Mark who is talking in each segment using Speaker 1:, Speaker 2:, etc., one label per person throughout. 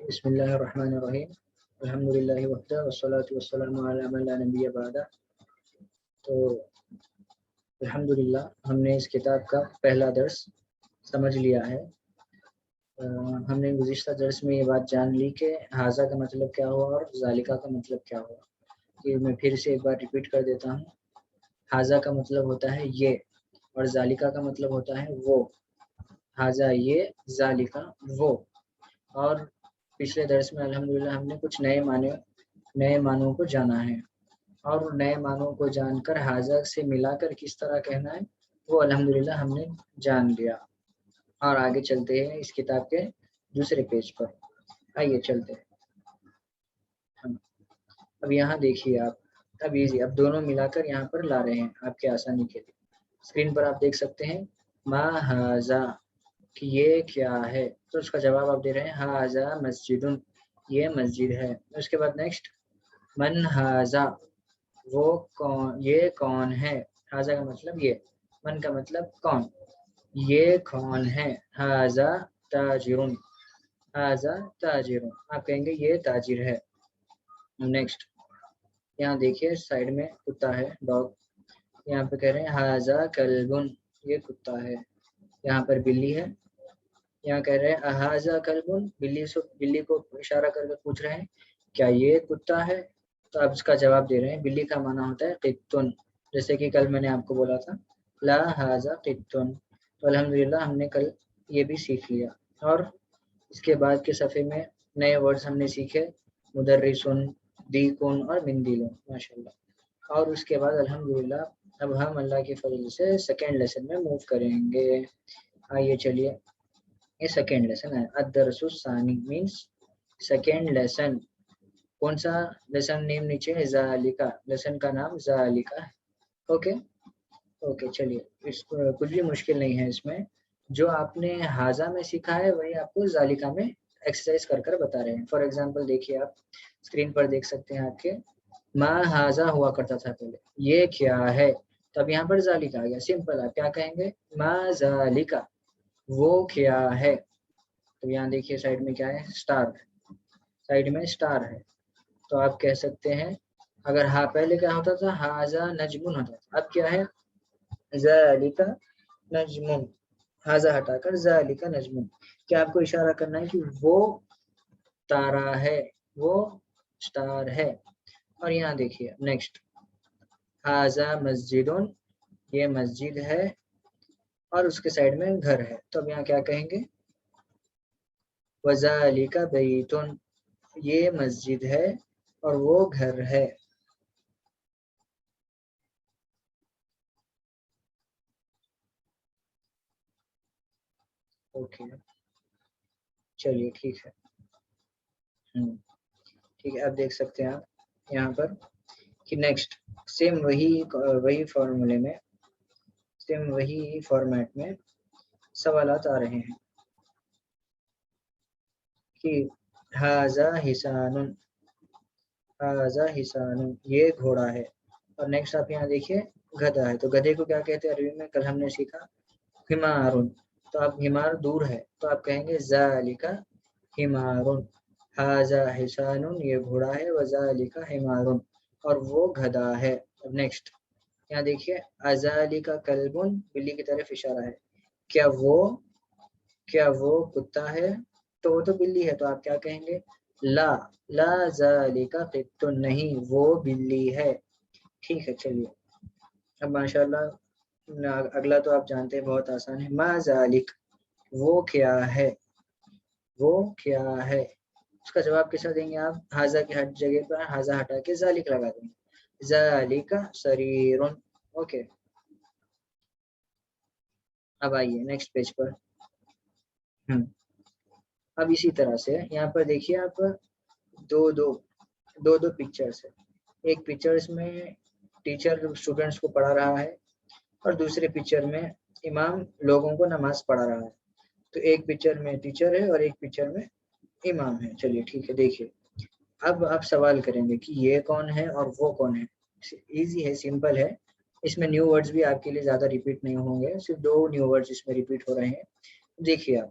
Speaker 1: بسم اللہ الرحمن الرحیم الحمد للہ وحدہ والصلاة والسلام علی من لا نبی بعدہ۔ تو الحمدللہ ہم نے اس کتاب کا پہلا درس سمجھ لیا ہے۔ ہم نے گزشتہ درس میں یہ بات جان لی کہ حاذا کا مطلب کیا ہوا اور ذالکہ کا مطلب کیا ہوا۔ کہ میں پھر سے ایک بار ریپیٹ کر دیتا ہوں۔ حاذا کا مطلب ہوتا ہے یہ، اور ذالکہ کا مطلب ہوتا ہے وہ۔ حاذا یہ، ذالکہ وہ۔ اور پچھلے درس میں الحمدللہ ہم نے کچھ نئے معنوں کو جانا ہے، اور نئے معنوں کو جان کر حاذا سے ملا کر کس طرح کہنا ہے وہ الحمدللہ ہم نے جان لیا۔ اور آگے چلتے ہیں اس کتاب کے دوسرے پیج پر۔ آئیے چلتے ہیں۔ اب یہاں دیکھیے آپ، اب ایزی، اب دونوں ملا کر یہاں پر لا رہے ہیں آپ کے آسانی کے لیے۔ اسکرین پر آپ دیکھ سکتے ہیں ما حاذا، کہ یہ کیا ہے، تو اس کا جواب آپ دے رہے ہیں حاذا مسجد، یہ مسجد ہے۔ اس کے بعد نیکسٹ، من حاذا، وہ کون، یہ کون ہے۔ حاذا کا مطلب یہ، من کا مطلب کون، یہ کون ہے۔ حاذا تاجر، حاذا تاجر، آپ کہیں گے یہ تاجر ہے۔ نیکسٹ، یہاں دیکھیے سائڈ میں کتا ہے، ڈاگ، یہاں پہ کہہ رہے ہیں حاذا کلب، یہ کتا ہے۔ یہاں پر بلی ہے، یہاں کہہ رہے ہیں احاذا کلب، بلی کو اشارہ کر کے پوچھ رہے ہیں کیا یہ کتا ہے۔ تو آپ اس کا جواب دے رہے ہیں بلی کا معنی ہوتا ہے قطن، جیسے کہ کل میں نے آپ کو بولا تھا لا حاذا قطن۔ تو الحمدللہ ہم نے کل یہ بھی سیکھ لیا۔ اور اس کے بعد کے صفحے میں نئے ورڈز ہم نے سیکھے، مدرسن، دیکن اور مندیلون، ماشاءاللہ۔ اور اس کے بعد الحمدللہ اب ہم اللہ کے فضل سے سیکنڈ لیسن میں موو کریں گے۔ آئیے چلیے، یہ سیکنڈ لیسن ہے۔ الدرس الثانی مینس سیکنڈ لیسن۔ کون سا لیسن نیم نیچے ہے، ذالکہ، لیسن کا نام ذالکہ ہے۔ اوکے چلیے، اس کچھ بھی مشکل نہیں ہے اس میں۔ جو آپ نے حاذا میں سیکھا ہے وہی آپ کو ذالکہ میں ایکسرسائز کر بتا رہے ہیں۔ فار ایگزامپل دیکھیے، آپ اسکرین پر دیکھ سکتے ہیں آپ کے ما حاذا ہوا کرتا تھا پہلے، یہ کیا ہے، تو اب یہاں پر ذالکہ آ گیا۔ سمپل، آپ کیا کہیں گے، ما ذالکہ، وہ کیا ہے۔ تو یہاں دیکھیے سائڈ میں کیا ہے، اسٹار، سائڈ میں اسٹار ہے۔ تو آپ کہہ سکتے ہیں، اگر ہاں پہلے کیا ہوتا تھا، حاذا نجم ہوتا تھا، اب کیا ہے، ذالکہ نجم، حاذا ہٹا کر ذالکہ نجم۔ کیا آپ کو اشارہ کرنا ہے کہ وہ تارا ہے، وہ اسٹار ہے۔ اور یہاں دیکھیے نیکسٹ، حاذا مسجد، یہ مسجد ہے، اور اس کے سائڈ میں گھر ہے۔ تو اب یہاں کیا کہیں گے، وذالک بیت، یہ مسجد ہے اور وہ گھر ہے۔ اوکے چلیے ٹھیک ہے، ٹھیک ہے۔ اب دیکھ سکتے ہیں آپ یہاں پر کہ نیکسٹ سیم وہی فارمولے میں، سیم وہی فارمیٹ میں سوالات آ رہے ہیں کہ حاذا حصان، حاذا حصان، یہ گھوڑا ہے۔ اور نیکسٹ آپ یہاں دیکھیے گدھا ہے، تو گدھے کو کیا کہتے ہیں عربی میں، کل ہم نے سیکھا حمار۔ تو اب حمار دور ہے تو آپ کہیں گے ذالکہ حمار، حاذا حصان، یہ گھوڑا ہے، وذالکہ حمار، اور وہ گدھا ہے۔ اب نیکسٹ یہاں دیکھیے اذالکہ کلب، بلی کی طرف اشارہ ہے، کیا وہ کتا ہے، تو وہ تو بلی ہے، تو آپ کیا کہیں گے، لا ذالکہ قط، نہیں وہ بلی ہے۔ ٹھیک ہے چلیے، اب ماشاءاللہ اگلا تو آپ جانتے ہیں بہت آسان ہے، ما ذالک، وہ کیا ہے، وہ کیا ہے۔ اس کا جواب کیسا دیں گے آپ، حاذا کی ہر جگہ پر حاذا ہٹا کے ذالک لگا دیں گے، ذالکہ سریر۔ اوکے، اب آئیے نیکسٹ پیج پر۔ اب اسی طرح سے یہاں پر دیکھیے آپ دو پکچرز ہے۔ ایک پکچرز میں ٹیچر اسٹوڈنٹس کو پڑھا رہا ہے، اور دوسرے پکچر میں امام لوگوں کو نماز پڑھا رہا ہے۔ تو ایک پکچر میں ٹیچر ہے اور ایک پکچر میں امام ہے۔ چلیے ٹھیک ہے، دیکھیے اب آپ سوال کریں گے کہ یہ کون ہے اور وہ کون ہے۔ ایزی ہے، سمپل ہے، اس میں نیو ورڈز بھی آپ کے لیے زیادہ ریپیٹ نہیں ہوں گے، صرف 2 نیو ورڈز اس میں ریپیٹ ہو رہے ہیں۔ دیکھیے آپ،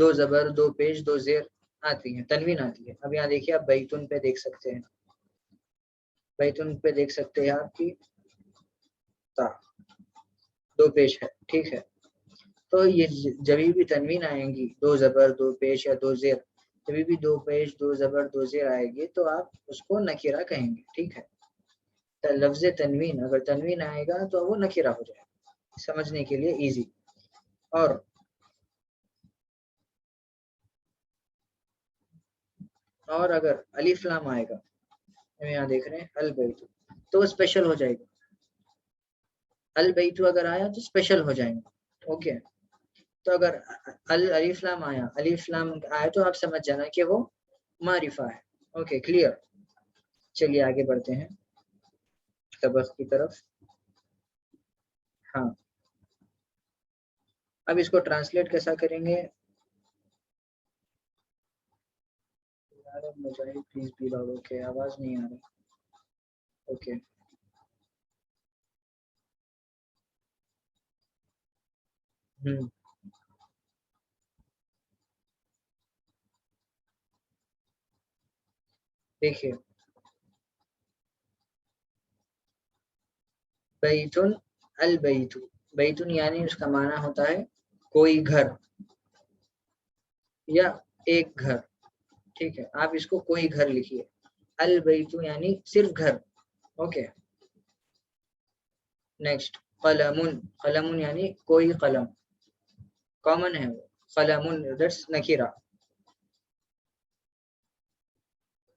Speaker 1: دو زبر، دو پیش، دو زیر آتی ہیں، تنوین آتی ہے. اب یہاں دیکھیے آپ بیتن پہ دیکھ سکتے ہیں، بیتن پہ دیکھ سکتے ہیں آپ کی تا دو پیش ہے. ٹھیک ہے، تو یہ جب بھی تنوین آئیں گی، دو زبر، دو پیش یا دو زیر، جب بھی دو پیش، دو زبر، دو زیر آئے گی تو آپ اس کو نکیرہ کہیں گے. ٹھیک ہے، لفظ تنوین اگر تنوین آئے گا تو وہ نکیرہ ہو جائے گا، سمجھنے کے لیے ایزی. اور اگر الف لام آئے گا، یہاں دیکھ رہے ہیں البیت، تو وہ اسپیشل ہو جائے گا. البیت اگر آیا تو اسپیشل ہو جائیں گے. اوکے، تو اگر الف لام آیا، الف لام آیا تو آپ سمجھ جانا کہ وہ معرفہ ہے. Okay clear. چلیے آگے بڑھتے ہیں سبق کی طرف. ہاں، اب اس کو ٹرانسلیٹ کیسا کریں گے؟ مجاہد پلیز بھی لاؤ. اوکے، آواز نہیں آ رہی. اوکے دیکھیے بیتن، البیت، بیتن یعنی اس کا معنی ہوتا ہے کوئی گھر یا ایک گھر. ٹھیک ہے، آپ اس کو کوئی گھر لکھیے. البیت یعنی صرف گھر. اوکے نیکسٹ قلم، قلم یعنی کوئی قلم، کامن ہے وہ. قلم دیٹس نکیرہ.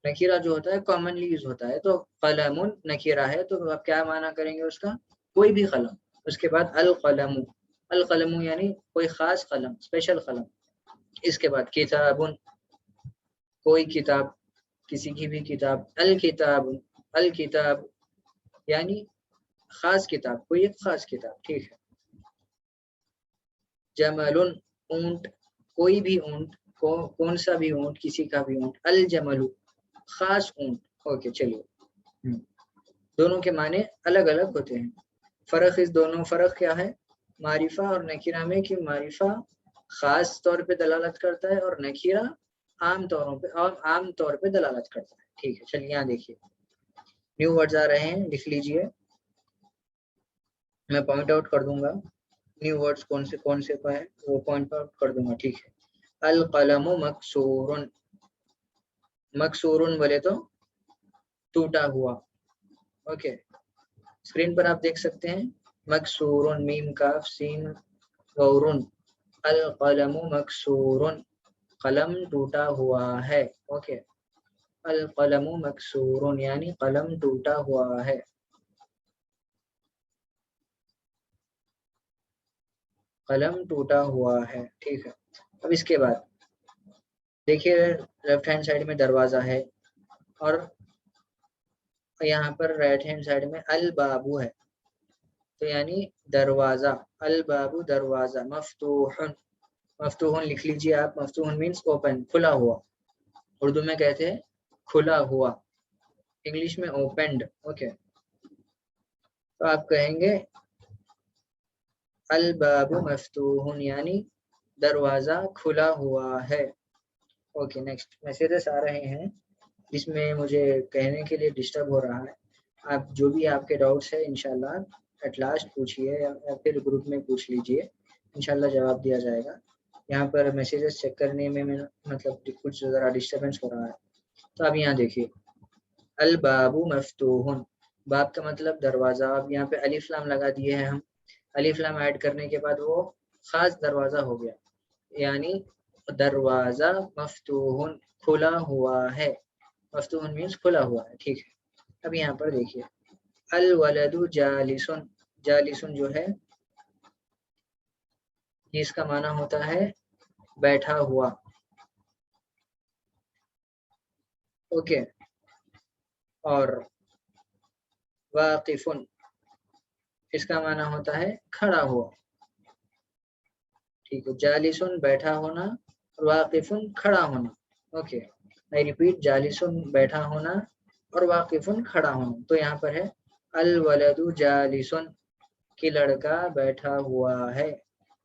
Speaker 1: نکیرہ جو ہوتا ہے کامنلی یوز ہوتا ہے، تو قلم نکیرہ ہے تو آپ کیا معنی کریں گے اس کا؟ کوئی بھی قلم. اس کے بعد القلم، القلم یعنی کوئی خاص قلم، اسپیشل قلم. اس کے بعد کتاب، کوئی کتاب، کسی کی بھی کتاب. الکتاب، الکتاب یعنی خاص کتاب، کوئی ایک خاص کتاب. ٹھیک ہے. جمل، اونٹ، کوئی بھی اونٹ، کون سا بھی اونٹ، کسی کا بھی اونٹ. الجمل خاص اونٹ. اوکے چلیے، دونوں کے معنی الگ الگ ہوتے ہیں. فرق اس دونوں، فرق کیا ہے معرفہ اور نکیرہ میں؟ کہ معرفہ خاص طور پہ دلالت کرتا ہے اور نکیرہ عام طور پہ دلالت کرتا ہے. ٹھیک ہے چلیے یہاں دیکھیے نیو ورڈز آ رہے ہیں، لکھ لیجئے، میں پوائنٹ آؤٹ کر دوں گا. نیو ورڈز کون سے ہے وہ پوائنٹ آؤٹ کر دوں گا. ٹھیک ہے. القلم مکسور، مکسور بولے تو ٹوٹا ہوا. اوکے اسکرین پر آپ دیکھ سکتے ہیں مکسور، میم کاف سین غورن. القلم مکسور، قلم ٹوٹا ہوا ہے. اوکے القلم مکسور یعنی قلم ٹوٹا ہوا ہے. قلم ٹوٹا ہوا ہے. ٹھیک ہے. اب اس کے بعد دیکھیے لیفٹ ہینڈ سائڈ میں دروازہ ہے اور یہاں پر رائٹ ہینڈ سائڈ میں البابو ہے، تو یعنی دروازہ. البابو دروازہ. مفتوح، مفتوح لکھ لیجیے آپ. مفتوح مینس اوپن، کھلا ہوا. اردو میں کہتے ہیں کھلا ہوا، انگلش میں اوپنڈ. اوکے تو آپ کہیں گے الباب مفتوح یعنی دروازہ کھلا ہوا ہے. Okay next. میسیجز آ رہے ہیں جس میں مجھے کہنے کے لیے ڈسٹرب ہو رہا ہے. آپ جو بھی آپ کے ڈاؤٹس ہیں انشاءاللہ ایٹ لاسٹ پوچھیے یا پھر گروپ میں پوچھ لیجئے، انشاءاللہ جواب دیا جائے گا. یہاں پر میسیجز چیک کرنے میں مطلب کچھ ذرا ڈسٹربنس ہو رہا ہے. تو اب یہاں دیکھیے الباب مفتوح، باب کا مطلب دروازہ. اب یہاں پہ الف لام لگا دیے ہیں ہم. الف لام ایڈ کرنے کے بعد وہ خاص دروازہ ہو گیا، یعنی دروازہ مفتوح کھلا ہوا ہے. مفتوح مینس کھلا ہوا ہے. ٹھیک ہے. اب یہاں پر دیکھیے الولد جالسن، جالسن جو ہے اس کا معنی ہوتا ہے بیٹھا ہوا. اوکے اور واقف اس کا معنی ہوتا ہے کھڑا ہوا. ٹھیک ہے. جالسن بیٹھا ہونا، واقفن کھڑا ہونا. اوکے میں ریپیٹ، جالسن بیٹھا ہونا اور واقفن کھڑا ہونا. تو یہاں پر ہے الولد جالسن کہ لڑکا بیٹھا ہوا ہے.